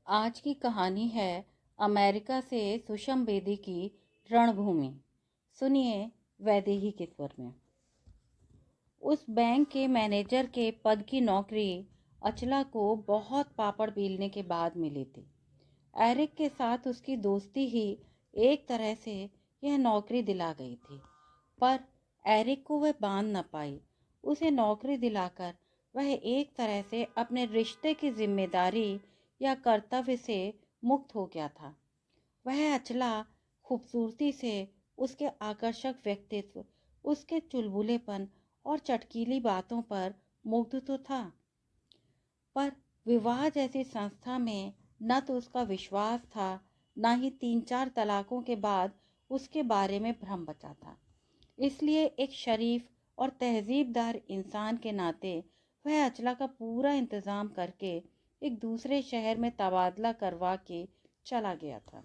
आज की कहानी है अमेरिका से सुषम बेदी की रणभूमि। सुनिए वैदेही के स्वर में। उस बैंक के मैनेजर के पद की नौकरी अचला को बहुत पापड़ बेलने के बाद मिली थी। एरिक के साथ उसकी दोस्ती ही एक तरह से यह नौकरी दिला गई थी, पर एरिक को वह बांध न पाई। उसे नौकरी दिलाकर वह एक तरह से अपने रिश्ते की जिम्मेदारी या कर्तव्य से मुक्त हो गया था। वह अचला खूबसूरती से, उसके आकर्षक व्यक्तित्व, उसके चुलबुलेपन और चटकीली बातों पर मुग्ध तो था, पर विवाह जैसी संस्था में न तो उसका विश्वास था, न ही 3-4 तलाकों के बाद उसके बारे में भ्रम बचा था। इसलिए एक शरीफ और तहजीबदार इंसान के नाते वह अचला का पूरा इंतजाम करके एक दूसरे शहर में तबादला करवा के चला गया था।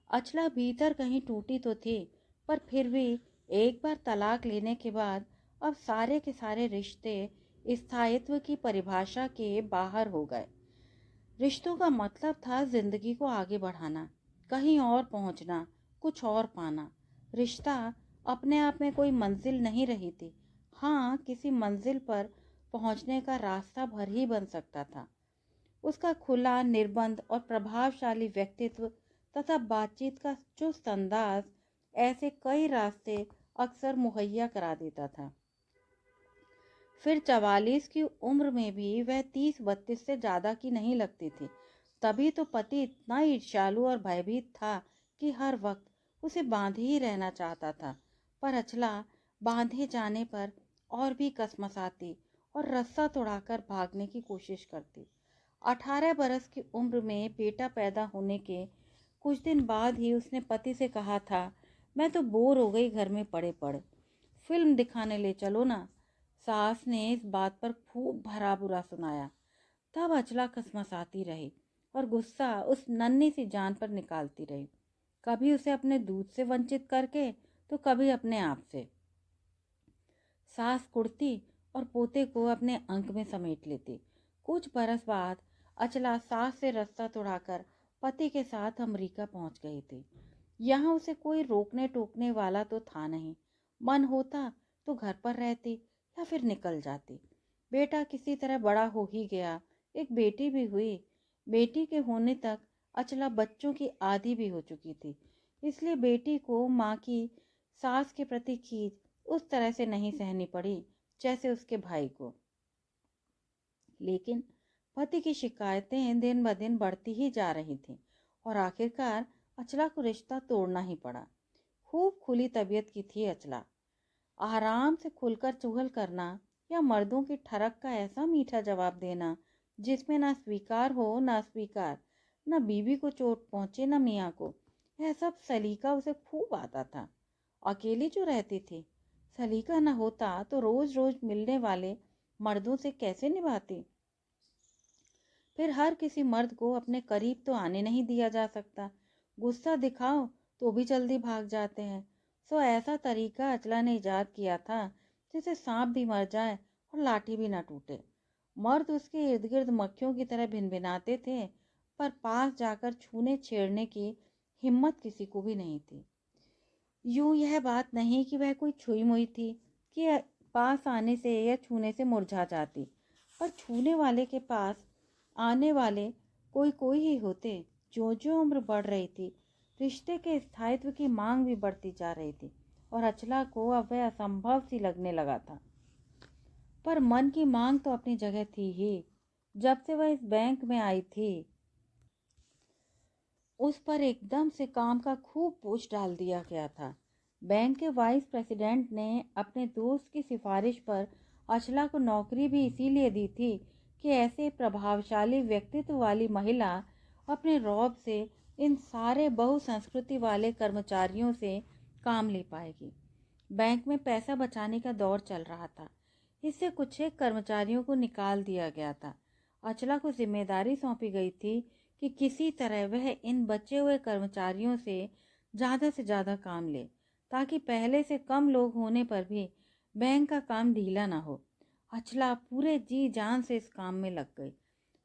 अचला भीतर कहीं टूटी तो थी, पर फिर भी एक बार तलाक लेने के बाद अब सारे के सारे रिश्ते स्थायित्व की परिभाषा के बाहर हो गए। रिश्तों का मतलब था जिंदगी को आगे बढ़ाना, कहीं और पहुंचना, कुछ और पाना। रिश्ता अपने आप में कोई मंजिल नहीं रही थी। हाँ, किसी मंजिल पर पहुंचने का रास्ता भर ही बन सकता था। उसका खुला, निर्बंध और प्रभावशाली व्यक्तित्व तथा बातचीत का चुस्त अंदाज ऐसे कई रास्ते अक्सर मुहैया करा देता था। फिर 44 की उम्र में भी वह 30-32 से ज़्यादा की नहीं लगती थी। तभी तो पति इतना ईर्ष्यालु और भयभीत था कि हर वक्त उसे बांधे ही रहना चाहता था। पर अचला बांधे जाने पर और भी कसमसाती और रस्सा तोड़ाकर भागने की कोशिश करती। 18 बरस की उम्र में बेटा पैदा होने के कुछ दिन बाद ही उसने पति से कहा था, मैं तो बोर हो गई घर में पड़े पड़े, फिल्म दिखाने ले चलो ना। सास ने इस बात पर खूब भरा बुरा सुनाया। तब अचला कसमसाती रही और गुस्सा उस नन्ही सी जान पर निकालती रही, कभी उसे अपने दूध से वंचित करके तो कभी अपने आप से। सास कुड़ती और पोते को अपने अंक में समेट लेती। कुछ बरस बाद अचला सास से रास्ता तोड़ाकर पति के साथ अमेरिका पहुंच गई थी। यहाँ उसे कोई रोकने टोकने वाला तो था नहीं। मन होता तो घर पर रहती या फिर निकल जाती। बेटा किसी तरह बड़ा हो ही गया, एक बेटी भी हुई। बेटी के होने तक अचला बच्चों की आदी भी हो चुकी थी, इसलिए बेटी को माँ की सास के प्रति खींच उस तरह से नहीं सहनी पड़ी जैसे उसके भाई को। लेकिन पति की शिकायतें दिन ब दिन बढ़ती ही जा रही थीं और आखिरकार अचला को रिश्ता तोड़ना ही पड़ा। खूब खुली तबीयत की थी अचला। आराम से खुलकर चुगल करना या मर्दों की ठरक का ऐसा मीठा जवाब देना जिसमें ना स्वीकार हो ना अस्वीकार, न बीवी को चोट पहुंचे न मियाँ को, यह सब सलीका उसे खूब आता था। अकेली जो रहती थी, सलीका न होता तो रोज रोज मिलने वाले मर्दों से कैसे निभाती। फिर हर किसी मर्द को अपने करीब तो आने नहीं दिया जा सकता। गुस्सा दिखाओ तो भी जल्दी भाग जाते हैं। सो ऐसा तरीका अचला ने इजाद किया था जिससे सांप भी मर जाए और लाठी भी ना टूटे। मर्द उसके इर्द गिर्द मक्खियों की तरह भिनभिनाते थे, पर पास जाकर छूने छेड़ने की हिम्मत किसी को भी नहीं थी। यूं यह बात नहीं कि वह कोई छुई मुई थी कि पास आने से या छूने से मुरझा जाती, पर छूने वाले के पास आने वाले कोई कोई ही होते। जो जो उम्र बढ़ रही थी, रिश्ते के स्थायित्व की मांग भी बढ़ती जा रही थी और अचला को अब वह असंभव सी लगने लगा था। पर मन की मांग तो अपनी जगह थी ही। जब से वह इस बैंक में आई थी, उस पर एकदम से काम का खूब बोझ डाल दिया गया था। बैंक के वाइस प्रेसिडेंट ने अपने दोस्त की सिफारिश पर अचला को नौकरी भी इसीलिए दी थी कि ऐसे प्रभावशाली व्यक्तित्व वाली महिला अपने रौब से इन सारे बहुसंस्कृति वाले कर्मचारियों से काम ले पाएगी। बैंक में पैसा बचाने का दौर चल रहा था, इससे कुछ एक कर्मचारियों को निकाल दिया गया था। अचला को जिम्मेदारी सौंपी गई थी कि किसी तरह वह इन बचे हुए कर्मचारियों से ज़्यादा काम ले, ताकि पहले से कम लोग होने पर भी बैंक का काम ढीला ना हो। अचला पूरे जी जान से इस काम में लग गई।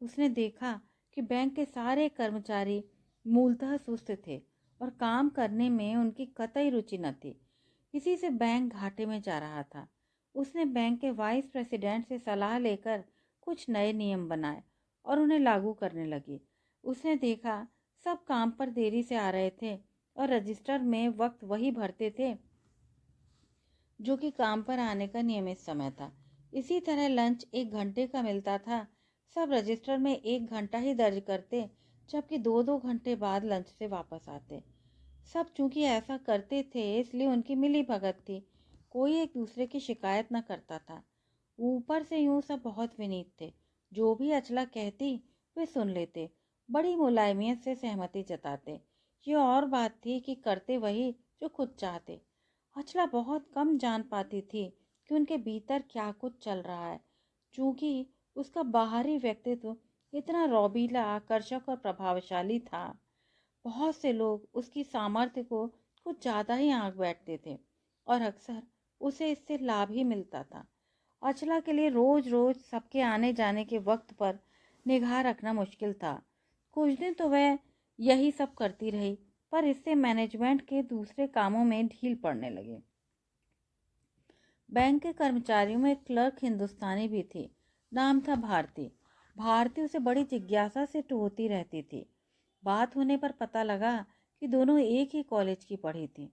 उसने देखा कि बैंक के सारे कर्मचारी मूलतः सुस्त थे और काम करने में उनकी कतई रुचि न थी। इसी से बैंक घाटे में जा रहा था। उसने बैंक के वाइस प्रेसिडेंट से सलाह लेकर कुछ नए नियम बनाए और उन्हें लागू करने लगी। उसने देखा सब काम पर देरी से आ रहे थे और रजिस्टर में वक्त वही भरते थे जो कि काम पर आने का नियमित समय था। इसी तरह लंच 1 घंटे का मिलता था। सब रजिस्टर में 1 घंटा ही दर्ज करते, जबकि 2-2 घंटे बाद लंच से वापस आते। सब चूंकि ऐसा करते थे इसलिए उनकी मिली भगत थी। कोई एक दूसरे की शिकायत न करता था। ऊपर से यूं सब बहुत विनीत थे। जो भी अचला कहती वे सुन लेते, बड़ी मुलायमियत से सहमति जताते। ये और बात थी कि करते वही जो खुद चाहते। अचला बहुत कम जान पाती थी कि उनके भीतर क्या कुछ चल रहा है, चूंकि उसका बाहरी व्यक्तित्व इतना रौबीला, आकर्षक और प्रभावशाली था। बहुत से लोग उसकी सामर्थ्य को कुछ ज़्यादा ही आंक बैठते थे और अक्सर उसे इससे लाभ ही मिलता था। अचला के लिए रोज रोज सबके आने जाने के वक्त पर निगाह रखना मुश्किल था। कुछ दिन तो वह यही सब करती रही, पर इससे मैनेजमेंट के दूसरे कामों में ढील पड़ने लगी। बैंक के कर्मचारियों में एक क्लर्क हिंदुस्तानी भी थी। नाम था भारती। भारती उसे बड़ी जिज्ञासा से टोहती रहती थी। बात होने पर पता लगा कि दोनों एक ही कॉलेज की पढ़ी थी।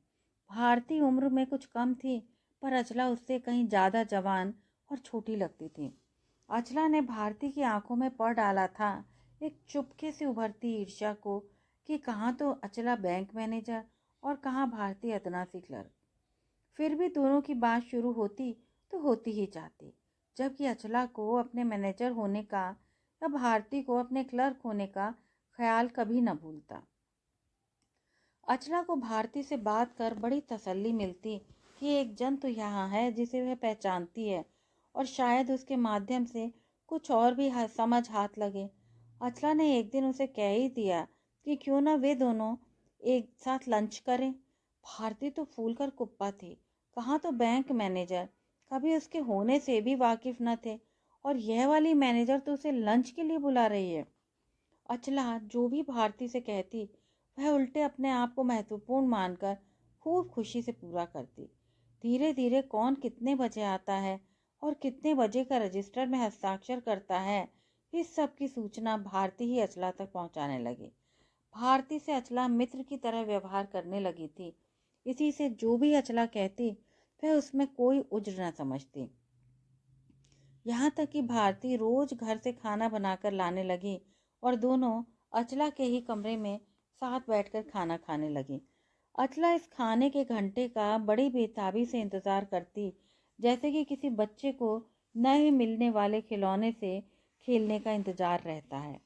भारती उम्र में कुछ कम थी, पर अचला उससे कहीं ज़्यादा जवान और छोटी लगती थी। अचला ने भारती की आंखों में पढ़ डाला था एक चुपके से उभरती ईर्ष्या को, कि कहाँ तो अचला बैंक मैनेजर और कहाँ भारती अदनासी क्लर्क। फिर भी दोनों की बात शुरू होती तो होती ही जाती, जबकि अचला को अपने मैनेजर होने का या भारती को अपने क्लर्क होने का ख्याल कभी न भूलता। अचला को भारती से बात कर बड़ी तसल्ली मिलती कि एक जन तो यहाँ है जिसे वह पहचानती है और शायद उसके माध्यम से कुछ और भी समझ हाथ लगे। अचला ने एक दिन उसे कह ही दिया कि क्यों ना वे दोनों एक साथ लंच करें। भारती तो फूल कर कुप्पा थी। कहाँ तो बैंक मैनेजर, कभी उसके होने से भी वाकिफ न थे, और यह वाली मैनेजर तो उसे लंच के लिए बुला रही है। अचला जो भी भारती से कहती वह उल्टे अपने आप को महत्वपूर्ण मानकर खूब खुशी से पूरा करती। धीरे धीरे कौन कितने बजे आता है और कितने बजे का रजिस्टर में हस्ताक्षर करता है, इस सब की सूचना भारती ही अचला तक पहुंचाने लगी। भारती से अचला मित्र की तरह व्यवहार करने लगी थी। इसी से जो भी अचला कहती वह उसमें कोई उज्र न समझती। यहाँ तक कि भारती रोज घर से खाना बनाकर लाने लगी और दोनों अचला के ही कमरे में साथ बैठकर खाना खाने लगी। अचला इस खाने के घंटे का बड़ी बेताबी से इंतजार करती, जैसे कि किसी बच्चे को नए मिलने वाले खिलौने से खेलने का इंतजार रहता है।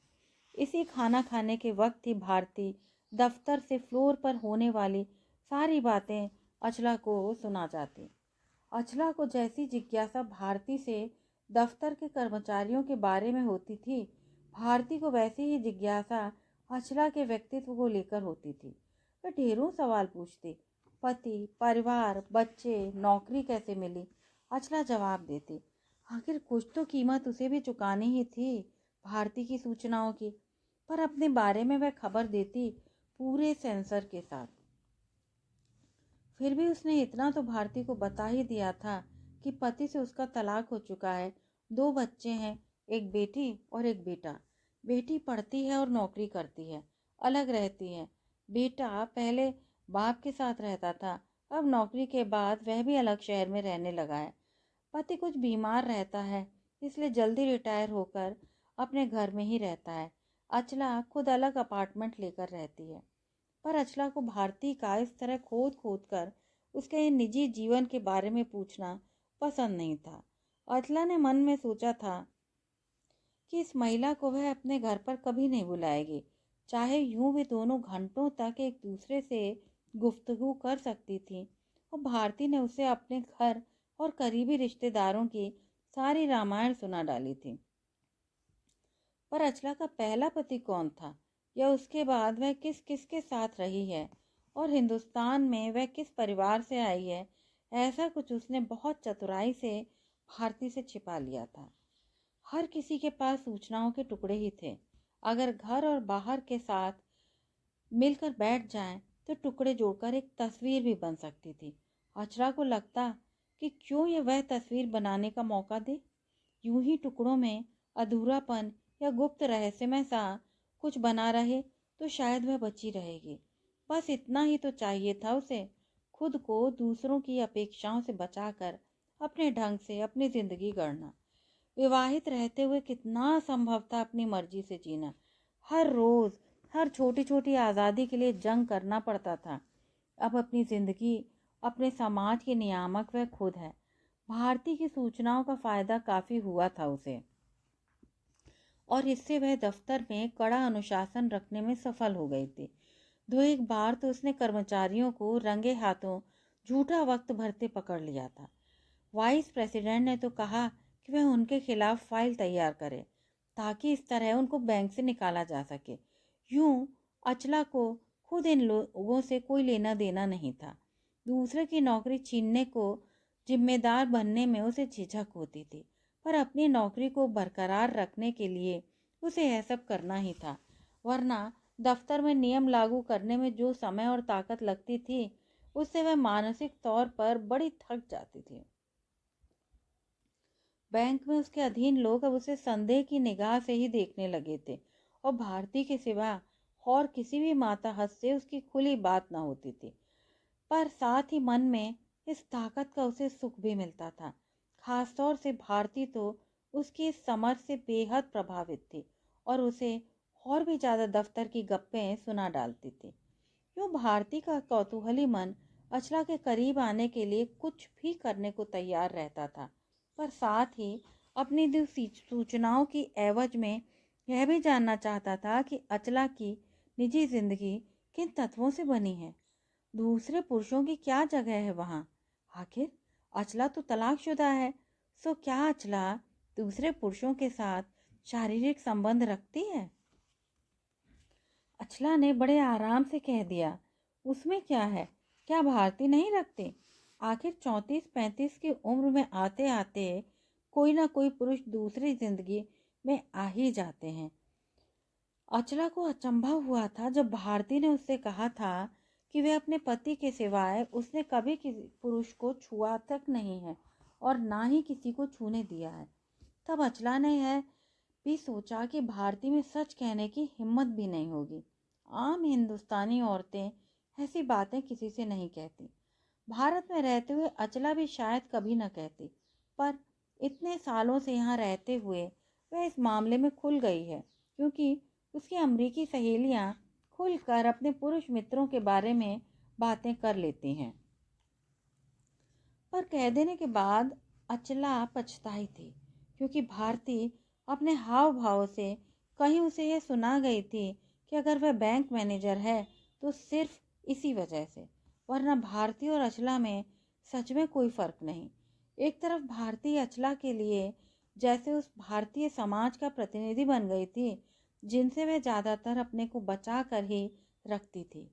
इसी खाना खाने के वक्त ही भारती दफ्तर से फ्लोर पर होने वाली सारी बातें अचला को सुना जाती। अचला को जैसी जिज्ञासा भारती से दफ्तर के कर्मचारियों के बारे में होती थी, भारती को वैसी ही जिज्ञासा अचला के व्यक्तित्व को लेकर होती थी। वह ढेरों सवाल पूछती। पति, परिवार, बच्चे, नौकरी कैसे मिली? अचला जवाब देती। आखिर कुछ तो कीमत उसे भी चुकानी ही थी भारती की सूचनाओं की, पर अपने बारे में वह खबर देती पूरे सेंसर के साथ। फिर भी उसने इतना तो भारती को बता ही दिया था कि पति से उसका तलाक हो चुका है, 2 बच्चे हैं, एक बेटी और एक बेटा। बेटी पढ़ती है और नौकरी करती है, अलग रहती है। बेटा पहले बाप के साथ रहता था, अब नौकरी के बाद वह भी अलग शहर में रहने लगा है। पति कुछ बीमार रहता है, इसलिए जल्दी रिटायर होकर अपने घर में ही रहता है। अचला खुद अलग अपार्टमेंट लेकर रहती है। पर अचला को भारती का इस तरह खोद खोद कर उसके निजी जीवन के बारे में पूछना पसंद नहीं था। अचला ने मन में सोचा था कि इस महिला को वह अपने घर पर कभी नहीं बुलाएगी। चाहे यूं भी दोनों घंटों तक एक दूसरे से गुफ्तगू कर सकती थी, और भारती ने उसे अपने घर और करीबी रिश्तेदारों की सारी रामायण सुना डाली थी। पर अचला का पहला पति कौन था, या उसके बाद वह किस किस के साथ रही है, और हिंदुस्तान में वह किस परिवार से आई है, ऐसा कुछ उसने बहुत चतुराई से भारती से छिपा लिया था। हर किसी के पास सूचनाओं के टुकड़े ही थे। अगर घर और बाहर के साथ मिलकर बैठ जाएं तो टुकड़े जोड़कर एक तस्वीर भी बन सकती थी। अचला को लगता कि क्यों ये वह तस्वीर बनाने का मौका दे। यूं ही टुकड़ों में अधूरापन या गुप्त रहस्यमय सा कुछ बना रहे तो शायद वह बची रहेगी। बस इतना ही तो चाहिए था उसे, खुद को दूसरों की अपेक्षाओं से बचाकर अपने ढंग से अपनी जिंदगी गढ़ना। विवाहित रहते हुए कितना असंभव था अपनी मर्जी से जीना। हर रोज हर छोटी छोटी आज़ादी के लिए जंग करना पड़ता था। अब अपनी जिंदगी, अपने समाज के नियामक वह खुद है। भारती की सूचनाओं का फायदा काफी हुआ था उसे, और इससे वह दफ्तर में कड़ा अनुशासन रखने में सफल हो गई थी। दो एक बार तो उसने कर्मचारियों को रंगे हाथों झूठा वक्त भरते पकड़ लिया था। वाइस प्रेसिडेंट ने तो कहा कि वह उनके खिलाफ फाइल तैयार करे ताकि इस तरह उनको बैंक से निकाला जा सके। यूं अचला को खुद इन लोगों से कोई लेना देना नहीं था। दूसरे की नौकरी छीनने को जिम्मेदार बनने में उसे झिझक होती थी, पर अपनी नौकरी को बरकरार रखने के लिए उसे यह सब करना ही था। वरना दफ्तर में नियम लागू करने में जो समय और ताकत लगती थी, उससे वह मानसिक तौर पर बड़ी थक जाती थी। बैंक में उसके अधीन लोग अब उसे संदेह की निगाह से ही देखने लगे थे, और भारती के सिवा और किसी भी माताहत से उसकी खुली बात न होती थी। पर साथ ही मन में इस ताकत का उसे सुख भी मिलता था। खासतौर से भारती तो उसकी इस समझ से बेहद प्रभावित थी और उसे और भी ज्यादा दफ्तर की गप्पें सुना डालती थी। यूं भारती का कौतूहली मन अचला के करीब आने के लिए कुछ भी करने को तैयार रहता था, पर साथ ही अपनी दी सूचनाओं की एवज में यह भी जानना चाहता था कि अचला की निजी जिंदगी किन तत्वों से बनी है। दूसरे पुरुषों की क्या जगह है वहाँ? आखिर अचला तो तलाकशुदा है, सो क्या अचला दूसरे पुरुषों के साथ शारीरिक संबंध रखती है? अचला ने बड़े आराम से कह दिया, उसमें क्या है, क्या भारती नहीं रखते? आखिर 34-35 की उम्र में आते आते कोई ना कोई पुरुष दूसरी जिंदगी में आ ही जाते हैं। अचला को अचंभा हुआ था जब भारती ने उससे कहा था कि वह अपने पति के सिवाय उसने कभी किसी पुरुष को छुआ तक नहीं है और ना ही किसी को छूने दिया है। तब अचला ने यह भी सोचा कि भारती में सच कहने की हिम्मत भी नहीं होगी। आम हिंदुस्तानी औरतें ऐसी बातें किसी से नहीं कहती। भारत में रहते हुए अचला भी शायद कभी न कहती, पर इतने सालों से यहाँ रहते हुए वह इस मामले में खुल गई है, क्योंकि उसकी अमरीकी सहेलियां खुलकर अपने पुरुष मित्रों के बारे में बातें कर लेती हैं। पर कह देने के बाद अचला पछताई थी, क्योंकि भारती अपने हाव भाव से कहीं उसे यह सुना गई थी कि अगर वह बैंक मैनेजर है तो सिर्फ इसी वजह से, वरना भारती और अचला में सच में कोई फर्क नहीं। एक तरफ भारती अचला के लिए जैसे उस भारतीय समाज का प्रतिनिधि बन गई थी जिनसे वह ज्यादातर अपने को बचा कर ही रखती थी।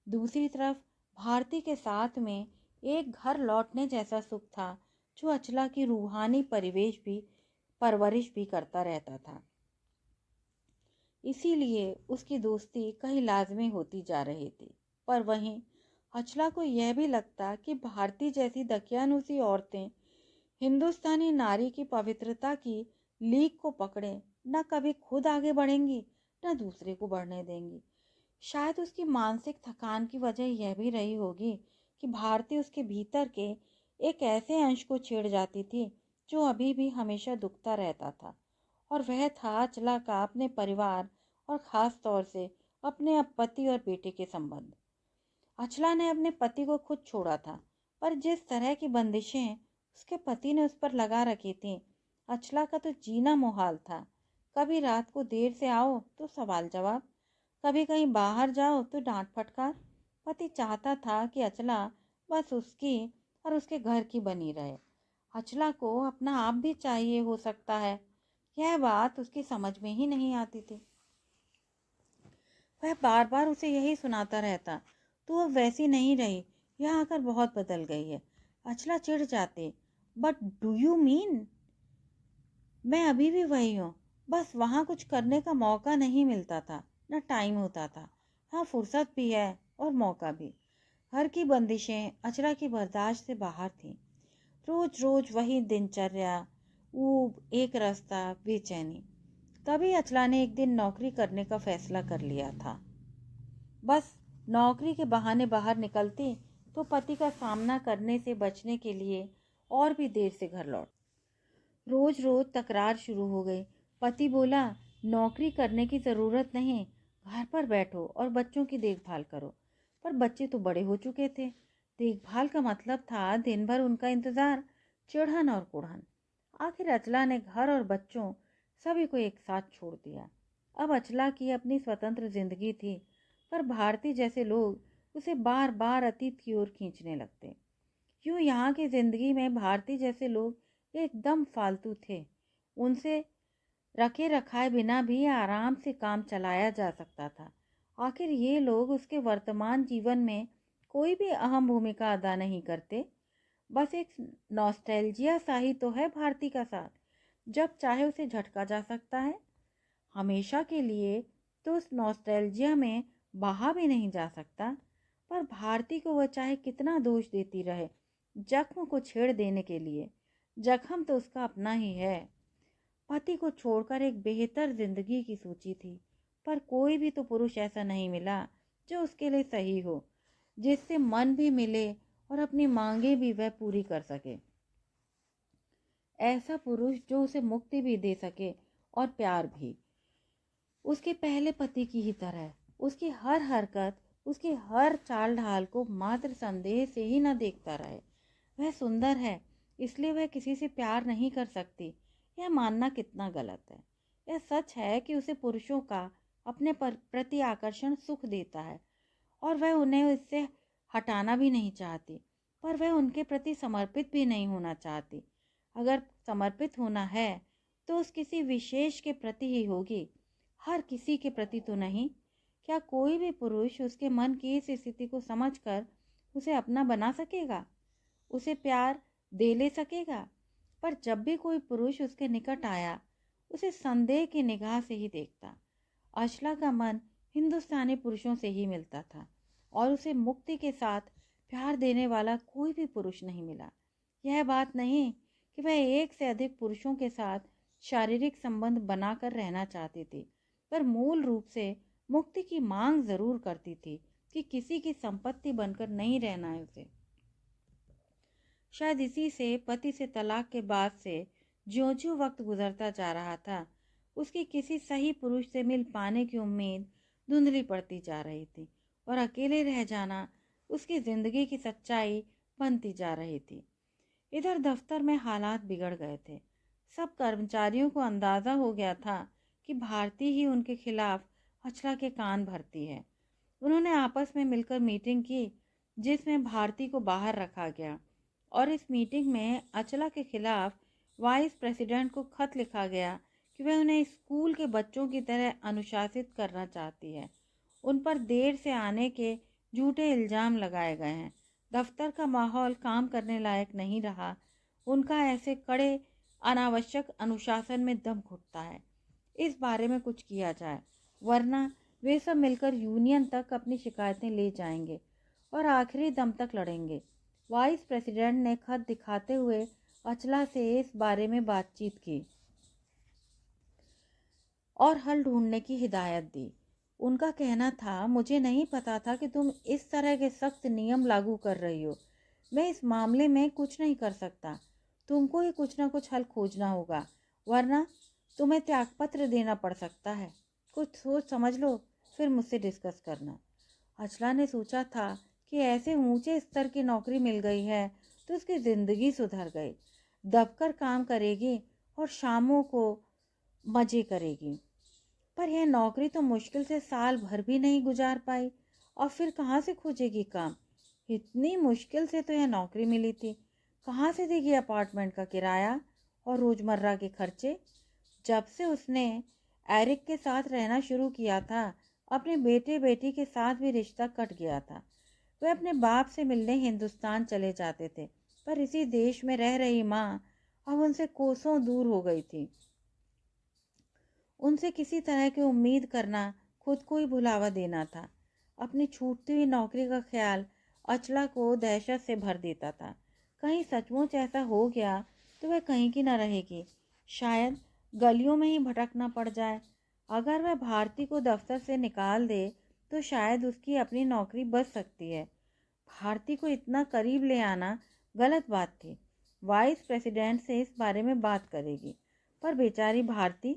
दूसरी तरफ भारती के साथ में एक घर लौटने जैसा सुख था जो अचला की रूहानी परवरिश भी करता रहता था। इसीलिए उसकी दोस्ती कहीं लाजमी होती जा रही थी। पर वहीं अचला को यह भी लगता कि भारती जैसी दकियानूसी औरतें हिंदुस्तानी नारी की पवित्रता की लीक को पकड़े न कभी खुद आगे बढ़ेंगी न दूसरे को बढ़ने देंगी। शायद उसकी मानसिक थकान की वजह यह भी रही होगी कि भारती उसके भीतर के एक ऐसे अंश को छेड़ जाती थी जो अभी भी हमेशा दुखता रहता था, और वह था अचला का अपने परिवार और खास तौर से अपने पति और बेटे के संबंध। अचला ने अपने पति को खुद छोड़ा था, पर जिस तरह की बंदिशें उसके पति ने उस पर लगा रखी थी, अचला का तो जीना मुहाल था। कभी रात को देर से आओ तो सवाल जवाब, कभी कहीं बाहर जाओ तो डांट फटकार। पति चाहता था कि अचला बस उसकी और उसके घर की बनी रहे। अचला को अपना आप भी चाहिए हो सकता है, यह बात उसकी समझ में ही नहीं आती थी। वह बार बार उसे यही सुनाता रहता, तू अब वैसी नहीं रही, यहाँ आकर बहुत बदल गई है। अचला चिढ़ जाते, बट डू यू मीन? मैं अभी भी वही हूँ, बस वहाँ कुछ करने का मौका नहीं मिलता था, न टाइम होता था। हाँ, फुर्सत भी है और मौका भी। घर की बंदिशें अचला की बर्दाश्त से बाहर थीं। रोज रोज वही दिनचर्या, ऊब, एक रास्ता, बेचैनी। तभी अचला ने एक दिन नौकरी करने का फैसला कर लिया था। बस नौकरी के बहाने बाहर निकलती तो पति का सामना करने से बचने के लिए और भी देर से घर लौट। रोज रोज तकरार शुरू हो गई। पति बोला, नौकरी करने की ज़रूरत नहीं, घर पर बैठो और बच्चों की देखभाल करो। पर बच्चे तो बड़े हो चुके थे। देखभाल का मतलब था दिन भर उनका इंतज़ार, चिढ़न और कुढ़न। आखिर अचला ने घर और बच्चों सभी को एक साथ छोड़ दिया। अब अचला की अपनी स्वतंत्र जिंदगी थी, पर भारती जैसे लोग उसे बार बार अतीत की ओर खींचने लगते। यूं यहाँ की जिंदगी में भारती जैसे लोग एकदम फालतू थे। उनसे रखे रखाए बिना भी आराम से काम चलाया जा सकता था। आखिर ये लोग उसके वर्तमान जीवन में कोई भी अहम भूमिका अदा नहीं करते। बस एक नॉस्टैल्जिया सा ही तो है भारती का साथ, जब चाहे उसे झटका जा सकता है। हमेशा के लिए तो उस नॉस्टैल्जिया में बहा भी नहीं जा सकता। पर भारती को वह चाहे कितना दोष देती रहे, जख्म को छेड़ देने के लिए, जख्म तो उसका अपना ही है। पति को छोड़कर एक बेहतर जिंदगी की सोची थी, पर कोई भी तो पुरुष ऐसा नहीं मिला जो उसके लिए सही हो, जिससे मन भी मिले और अपनी मांगे भी वह पूरी कर सके। ऐसा पुरुष जो उसे मुक्ति भी दे सके और प्यार भी, उसके पहले पति की ही तरह। उसकी हर हरकत, उसकी हर चाल ढाल को मात्र संदेह से ही न देखता रहे। वह सुंदर है, इसलिए वह किसी से प्यार नहीं कर सकती, यह मानना कितना गलत है। यह सच है कि उसे पुरुषों का अपने प्रति आकर्षण सुख देता है और वह उन्हें इससे हटाना भी नहीं चाहती, पर वह उनके प्रति समर्पित भी नहीं होना चाहती। अगर समर्पित होना है तो उस किसी विशेष के प्रति ही होगी, हर किसी के प्रति तो नहीं। क्या कोई भी पुरुष उसके मन की इस स्थिति को समझकर उसे अपना बना सकेगा, उसे प्यार दे ले सकेगा? पर जब भी कोई पुरुष उसके निकट आया, उसे संदेह की निगाह से ही देखता। अचला का मन हिंदुस्तानी पुरुषों से ही मिलता था और उसे मुक्ति के साथ प्यार देने वाला कोई भी पुरुष नहीं मिला। यह बात नहीं कि वह एक से अधिक पुरुषों के साथ शारीरिक संबंध बनाकर रहना चाहती थी, पर मूल रूप से मुक्ति की मांग जरूर करती थी कि किसी की संपत्ति बनकर नहीं रहना है उसे। शायद इसी से पति से तलाक के बाद से ज्यों ज्यों वक्त गुजरता जा रहा था, उसकी किसी सही पुरुष से मिल पाने की उम्मीद धुंधली पड़ती जा रही थी और अकेले रह जाना उसकी जिंदगी की सच्चाई बनती जा रही थी। इधर दफ्तर में हालात बिगड़ गए थे। सब कर्मचारियों को अंदाजा हो गया था कि भारती ही उनके खिलाफ अचला के कान भरती है। उन्होंने आपस में मिलकर मीटिंग की, जिसमें भारती को बाहर रखा गया और इस मीटिंग में अचला के खिलाफ वाइस प्रेसिडेंट को खत लिखा गया कि वह उन्हें स्कूल के बच्चों की तरह अनुशासित करना चाहती है। उन पर देर से आने के झूठे इल्ज़ाम लगाए गए हैं। दफ्तर का माहौल काम करने लायक नहीं रहा। उनका ऐसे कड़े अनावश्यक अनुशासन में दम घुटता है। इस बारे में कुछ किया जाए, वरना वे सब मिलकर यूनियन तक अपनी शिकायतें ले जाएंगे और आखिरी दम तक लड़ेंगे। वाइस प्रेसिडेंट ने खत दिखाते हुए अचला से इस बारे में बातचीत की और हल ढूंढने की हिदायत दी। उनका कहना था, मुझे नहीं पता था कि तुम इस तरह के सख्त नियम लागू कर रही हो। मैं इस मामले में कुछ नहीं कर सकता। तुमको ही कुछ ना कुछ हल खोजना होगा, वरना तुम्हें त्यागपत्र देना पड़ सकता है। कुछ सोच समझ लो, फिर मुझसे डिस्कस करना। अचला ने सोचा था कि ऐसे ऊंचे स्तर की नौकरी मिल गई है तो उसकी ज़िंदगी सुधर गई। दबकर काम करेगी और शामों को मज़े करेगी। पर यह नौकरी तो मुश्किल से साल भर भी नहीं गुजार पाई और फिर कहाँ से खोजेगी काम? इतनी मुश्किल से तो यह नौकरी मिली थी, कहाँ से देगी अपार्टमेंट का किराया और रोज़मर्रा के खर्चे? जब से उसने एरिक के साथ रहना शुरू किया था, अपने बेटे बेटी के साथ भी रिश्ता कट गया था। वे अपने बाप से मिलने हिंदुस्तान चले जाते थे, पर इसी देश में रह रही माँ अब उनसे कोसों दूर हो गई थी। उनसे किसी तरह की उम्मीद करना खुद को ही भुलावा देना था। अपनी छूटती हुई नौकरी का ख्याल अचला को दहशत से भर देता था। कहीं सचमुच ऐसा हो गया तो वह कहीं की न रहेगी, शायद गलियों में ही भटकना पड़ जाए। अगर वह भारती को दफ्तर से निकाल दे तो शायद उसकी अपनी नौकरी बच सकती है। भारती को इतना करीब ले आना गलत बात थी। वाइस प्रेसिडेंट से इस बारे में बात करेगी, पर बेचारी भारती,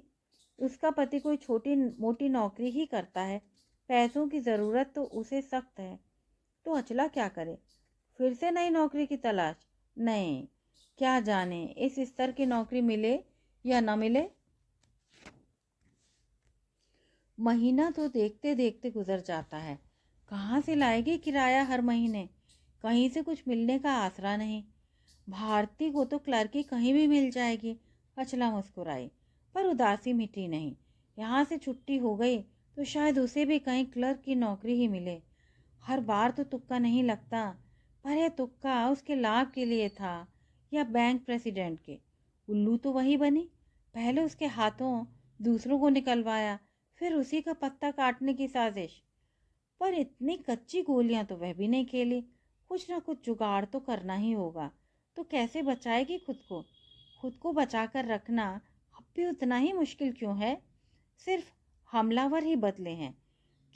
उसका पति कोई छोटी मोटी नौकरी ही करता है, पैसों की ज़रूरत तो उसे सख्त है। तो अचला क्या करे? फिर से नई नौकरी की तलाश? नहीं, क्या जाने इस स्तर की नौकरी मिले या न मिले। महीना तो देखते देखते गुजर जाता है। कहाँ से लाएगी किराया हर महीने? कहीं से कुछ मिलने का आसरा नहीं। भारती को तो क्लर्की कहीं भी मिल जाएगी। अचला मुस्कुराई, पर उदासी मिटी नहीं। यहाँ से छुट्टी हो गई तो शायद उसे भी कहीं क्लर्क की नौकरी ही मिले। हर बार तो तुक्का नहीं लगता, पर यह तुक्का उसके लाभ के लिए था या बैंक प्रेसिडेंट के। उल्लू तो वही बनी। पहले उसके हाथों दूसरों को निकलवाया, फिर उसी का पत्ता काटने की साजिश। पर इतनी कच्ची गोलियां तो वह भी नहीं खेली। कुछ ना कुछ जुगाड़ तो करना ही होगा। तो कैसे बचाएगी खुद को? खुद को बचा कर रखना अब भी उतना ही मुश्किल क्यों है? सिर्फ हमलावर ही बदले हैं।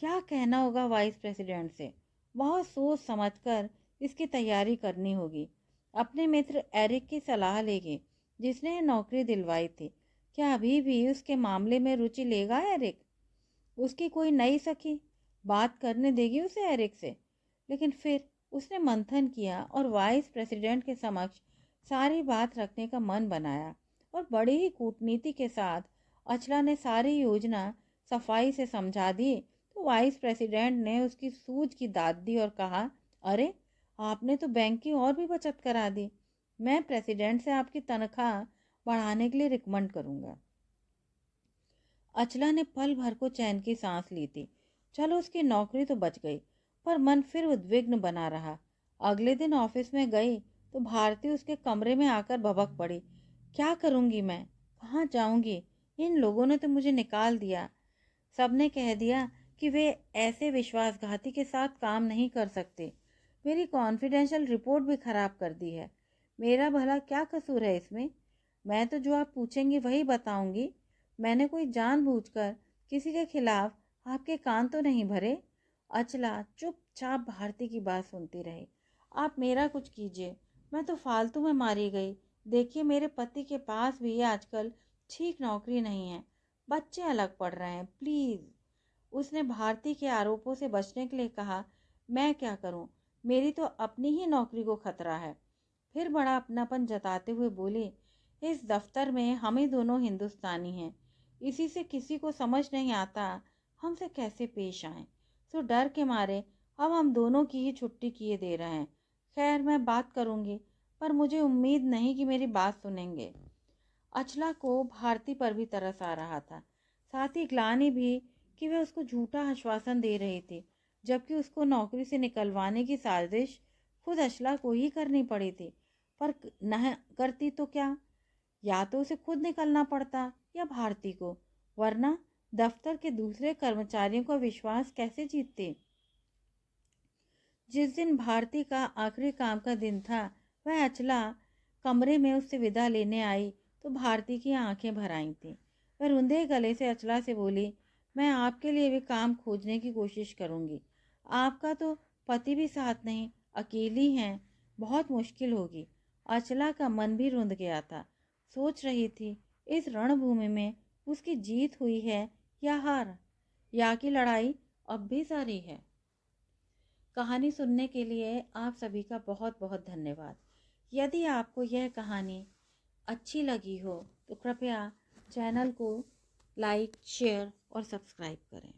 क्या कहना होगा वाइस प्रेसिडेंट से? बहुत सोच समझकर इसकी तैयारी करनी होगी। अपने मित्र एरिक की सलाह लेंगे, जिसने नौकरी दिलवाई थी। क्या अभी भी उसके मामले में रुचि लेगा एरिक? उसकी कोई नई सखी बात करने देगी उसे एरिक से? लेकिन फिर उसने मंथन किया और वाइस प्रेसिडेंट के समक्ष सारी बात रखने का मन बनाया और बड़ी ही कूटनीति के साथ अचला ने सारी योजना सफाई से समझा दी। तो वाइस प्रेसिडेंट ने उसकी सूझ की दाद दी और कहा, अरे आपने तो बैंक की और भी बचत करा दी। मैं प्रेसिडेंट से आपकी तनख्वाह बढ़ाने के लिए रिकमेंड करूंगा। अचला ने पल भर को चैन की सांस ली थी। चलो उसकी नौकरी तो बच गई, पर मन फिर उद्विग्न बना रहा। अगले दिन ऑफिस में गई तो भारती उसके कमरे में आकर भबक पड़ी। क्या करूंगी मैं? कहाँ जाऊंगी? इन लोगों ने तो मुझे निकाल दिया। सबने कह दिया कि वे ऐसे विश्वासघाती के साथ काम नहीं कर सकते। मेरी कॉन्फिडेंशियल रिपोर्ट भी खराब कर दी है। मेरा भला क्या कसूर है इसमें? मैं तो जो आप पूछेंगी वही बताऊंगी। मैंने कोई जानबूझकर किसी के खिलाफ आपके कान तो नहीं भरे। अचला चुपचाप भारती की बात सुनती रही। आप मेरा कुछ कीजिए, मैं तो फालतू में मारी गई। देखिए, मेरे पति के पास भी आजकल ठीक नौकरी नहीं है, बच्चे अलग पढ़ रहे हैं, प्लीज़। उसने भारती के आरोपों से बचने के लिए कहा, मैं क्या करूं? मेरी तो अपनी ही नौकरी को खतरा है। फिर बड़ा अपनापन जताते हुए बोली, इस दफ्तर में हम ही दोनों हिंदुस्तानी हैं। इसी से किसी को समझ नहीं आता हमसे कैसे पेश आए। सो डर के मारे अब हम दोनों की ही छुट्टी किए दे रहे हैं। खैर, मैं बात करूंगी, पर मुझे उम्मीद नहीं कि मेरी बात सुनेंगे। अचला को भारती पर भी तरस आ रहा था, साथ ही ग्लानि भी कि वह उसको झूठा आश्वासन दे रही थी, जबकि उसको नौकरी से निकलवाने की साजिश खुद अचला को ही करनी पड़ी थी। पर न करती तो क्या? या तो उसे खुद निकलना पड़ता या भारती को, वरना दफ्तर के दूसरे कर्मचारियों का विश्वास कैसे जीतती? जिस दिन भारती का आखिरी काम का दिन था, वह अचला कमरे में उससे विदा लेने आई तो भारती की आंखें भर आई थीं। वह रुंधे गले से अचला से बोली, मैं आपके लिए भी काम खोजने की कोशिश करूंगी। आपका तो पति भी साथ नहीं, अकेली हैं, बहुत मुश्किल होगी। अचला का मन भी रुंध गया था। सोच रही थी, इस रणभूमि में उसकी जीत हुई है या हार, या की लड़ाई अब भी जारी है। कहानी सुनने के लिए आप सभी का बहुत बहुत धन्यवाद। यदि आपको यह कहानी अच्छी लगी हो तो कृपया चैनल को लाइक, शेयर और सब्सक्राइब करें।